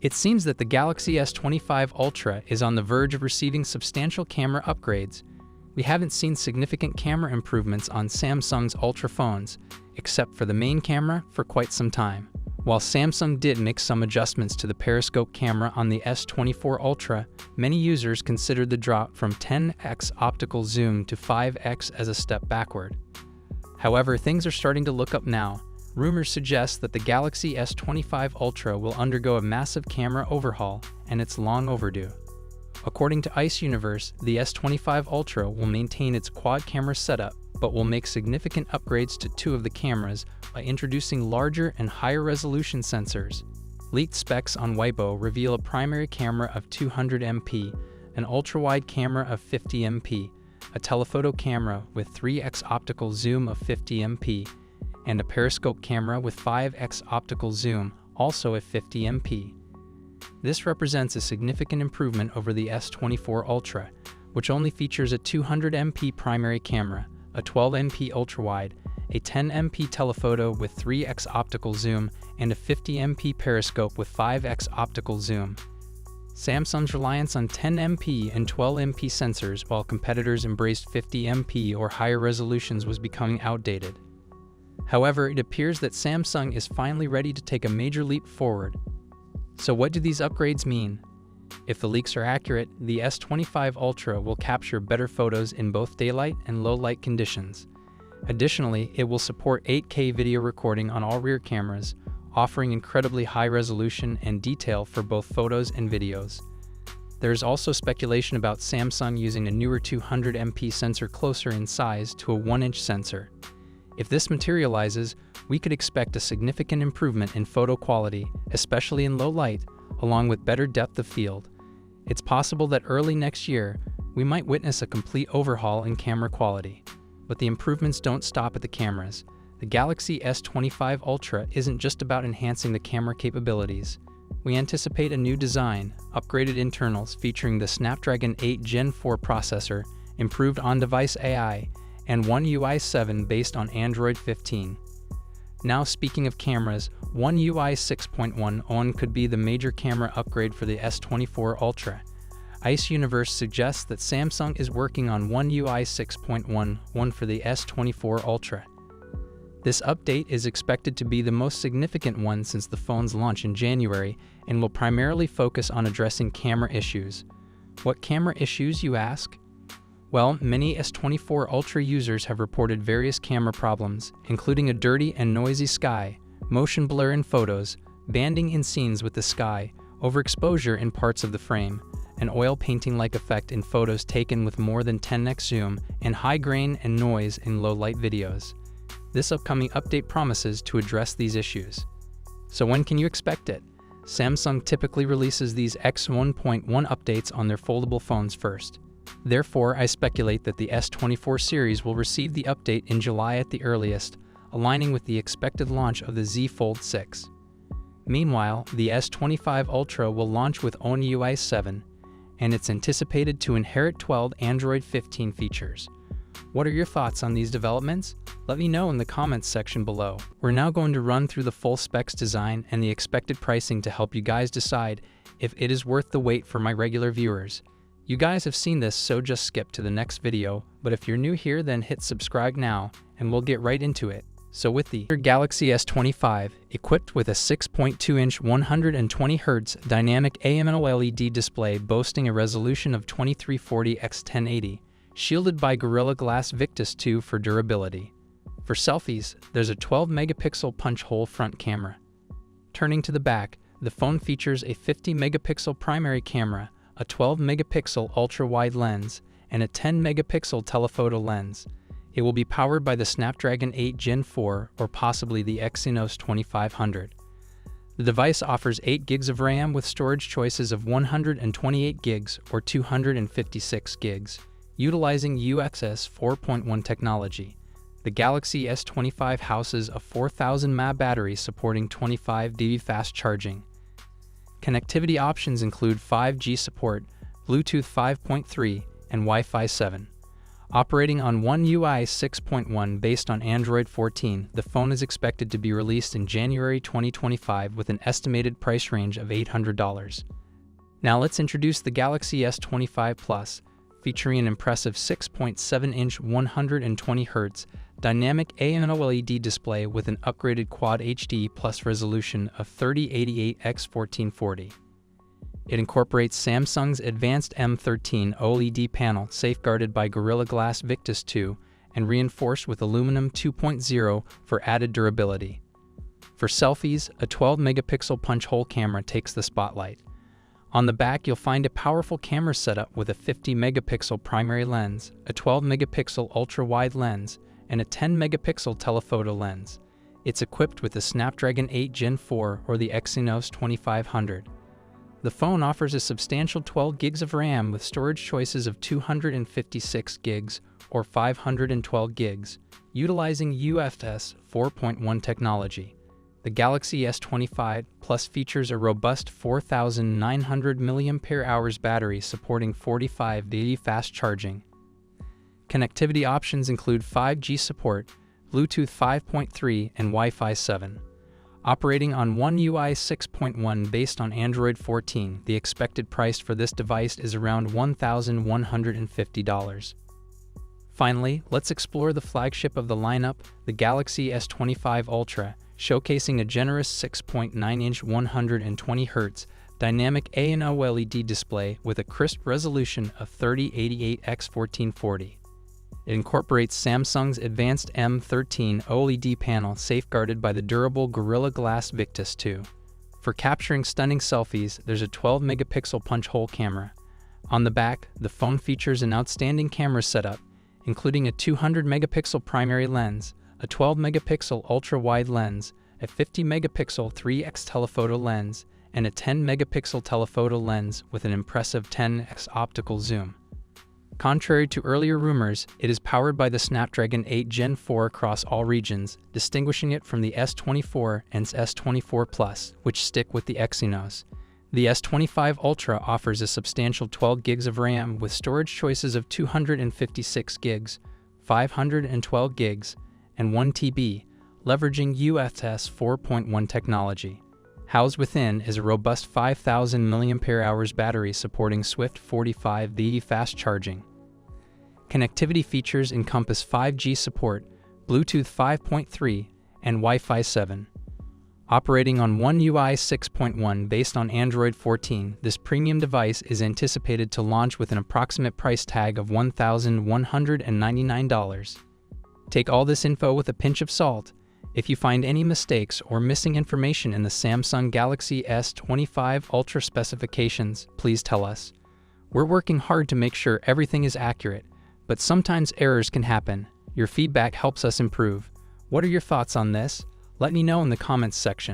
It seems that the Galaxy S25 Ultra is on the verge of receiving substantial camera upgrades. We haven't seen significant camera improvements on Samsung's Ultra phones, except for the main camera, for quite some time. While Samsung did make some adjustments to the periscope camera on the S24 Ultra, many users considered the drop from 10x optical zoom to 5x as a step backward. However, things are starting to look up now. Rumors suggest that the Galaxy S25 Ultra will undergo a massive camera overhaul, and it's long overdue. According to Ice Universe, the S25 Ultra will maintain its quad-camera setup, but will make significant upgrades to two of the cameras by introducing larger and higher-resolution sensors. Leaked specs on Weibo reveal a primary camera of 200 MP, an ultra-wide camera of 50 MP, a telephoto camera with 3x optical zoom of 50 MP, and a periscope camera with 5x optical zoom, also at 50 MP. This represents a significant improvement over the S24 Ultra, which only features a 200 MP primary camera, a 12 MP ultrawide, a 10 MP telephoto with 3x optical zoom, and a 50 MP periscope with 5x optical zoom. Samsung's reliance on 10 MP and 12 MP sensors while competitors embraced 50 MP or higher resolutions was becoming outdated. However, it appears that Samsung is finally ready to take a major leap forward. So what do these upgrades mean? If the leaks are accurate, the S25 Ultra will capture better photos in both daylight and low-light conditions. Additionally, it will support 8K video recording on all rear cameras, offering incredibly high resolution and detail for both photos and videos. There is also speculation about Samsung using a newer 200 MP sensor closer in size to a 1-inch sensor. If this materializes, we could expect a significant improvement in photo quality, especially in low light, along with better depth of field. It's possible that early next year, we might witness a complete overhaul in camera quality. But the improvements don't stop at the cameras. The Galaxy S25 Ultra isn't just about enhancing the camera capabilities. We anticipate a new design, upgraded internals featuring the Snapdragon 8 Gen 4 processor, improved on-device AI, and One UI 7 based on Android 15. Now speaking of cameras, One UI 6.1 could be the major camera upgrade for the S24 Ultra. Ice Universe suggests that Samsung is working on One UI 6.1 for the S24 Ultra. This update is expected to be the most significant one since the phone's launch in January and will primarily focus on addressing camera issues. What camera issues, you ask? Well, many S24 Ultra users have reported various camera problems, including a dirty and noisy sky, motion blur in photos, banding in scenes with the sky, overexposure in parts of the frame, an oil painting-like effect in photos taken with more than 10x zoom, and high grain and noise in low-light videos. This upcoming update promises to address these issues. So when can you expect it? Samsung typically releases these X1.1 updates on their foldable phones first. Therefore, I speculate that the S24 series will receive the update in July at the earliest, aligning with the expected launch of the Z Fold 6. Meanwhile, the S25 Ultra will launch with One UI 7, and it's anticipated to inherit 12 Android 15 features. What are your thoughts on these developments? Let me know in the comments section below. We're now going to run through the full specs design and the expected pricing to help you guys decide if it is worth the wait for my regular viewers. You guys have seen this, so just skip to the next video, but if you're new here, then hit subscribe now, and we'll get right into it. So with the Galaxy S25, equipped with a 6.2-inch 120Hz dynamic AMOLED display boasting a resolution of 2340x1080, shielded by Gorilla Glass Victus 2 for durability. For selfies, there's a 12-megapixel punch-hole front camera. Turning to the back, the phone features a 50-megapixel primary camera, a 12-megapixel ultra-wide lens, and a 10-megapixel telephoto lens. It will be powered by the Snapdragon 8 Gen 4 or possibly the Exynos 2500. The device offers 8 GB of RAM with storage choices of 128 GB or 256 GB, utilizing UXS 4.1 technology. The Galaxy S25 houses a 4000 mAh battery supporting 25 dB fast charging. Connectivity options include 5G support, Bluetooth 5.3, and Wi-Fi 7. Operating on One UI 6.1 based on Android 14, the phone is expected to be released in January 2025 with an estimated price range of $800. Now let's introduce the Galaxy S25 Plus, featuring an impressive 6.7-inch 120Hz dynamic AMOLED display with an upgraded Quad HD Plus resolution of 3088x1440. It incorporates Samsung's advanced M13 OLED panel safeguarded by Gorilla Glass Victus 2 and reinforced with aluminum 2.0 for added durability. For selfies, a 12-megapixel punch-hole camera takes the spotlight. On the back, you'll find a powerful camera setup with a 50-megapixel primary lens, a 12-megapixel ultra-wide lens, and a 10-megapixel telephoto lens. It's equipped with the Snapdragon 8 Gen 4 or the Exynos 2500. The phone offers a substantial 12 gigs of RAM with storage choices of 256 gigs or 512 gigs, utilizing UFS 4.1 technology. The Galaxy S25 Plus features a robust 4,900 mAh battery supporting 45W fast charging. Connectivity options include 5G support, Bluetooth 5.3, and Wi-Fi 7. Operating on One UI 6.1 based on Android 14, the expected price for this device is around $1,150. Finally, let's explore the flagship of the lineup, the Galaxy S25 Ultra, showcasing a generous 6.9-inch 120Hz dynamic AMOLED display with a crisp resolution of 3088x1440. It incorporates Samsung's advanced M13 OLED panel safeguarded by the durable Gorilla Glass Victus 2. For capturing stunning selfies, there's a 12-megapixel punch-hole camera. On the back, the phone features an outstanding camera setup, including a 200-megapixel primary lens, a 12-megapixel ultra-wide lens, a 50-megapixel 3x telephoto lens, and a 10-megapixel telephoto lens with an impressive 10x optical zoom. Contrary to earlier rumors, it is powered by the Snapdragon 8 Gen 4 across all regions, distinguishing it from the S24 and S24 Plus, which stick with the Exynos. The S25 Ultra offers a substantial 12 gigs of RAM with storage choices of 256 gigs, 512 gigs, and 1 TB, leveraging UFS 4.1 technology. Housed within is a robust 5,000 mAh battery supporting swift 45W fast charging. Connectivity features encompass 5G support, Bluetooth 5.3, and Wi-Fi 7. Operating on One UI 6.1 based on Android 14, this premium device is anticipated to launch with an approximate price tag of $1,199. Take all this info with a pinch of salt. If you find any mistakes or missing information in the Samsung Galaxy S25 Ultra specifications, please tell us. We're working hard to make sure everything is accurate, but sometimes errors can happen. Your feedback helps us improve. What are your thoughts on this? Let me know in the comments section.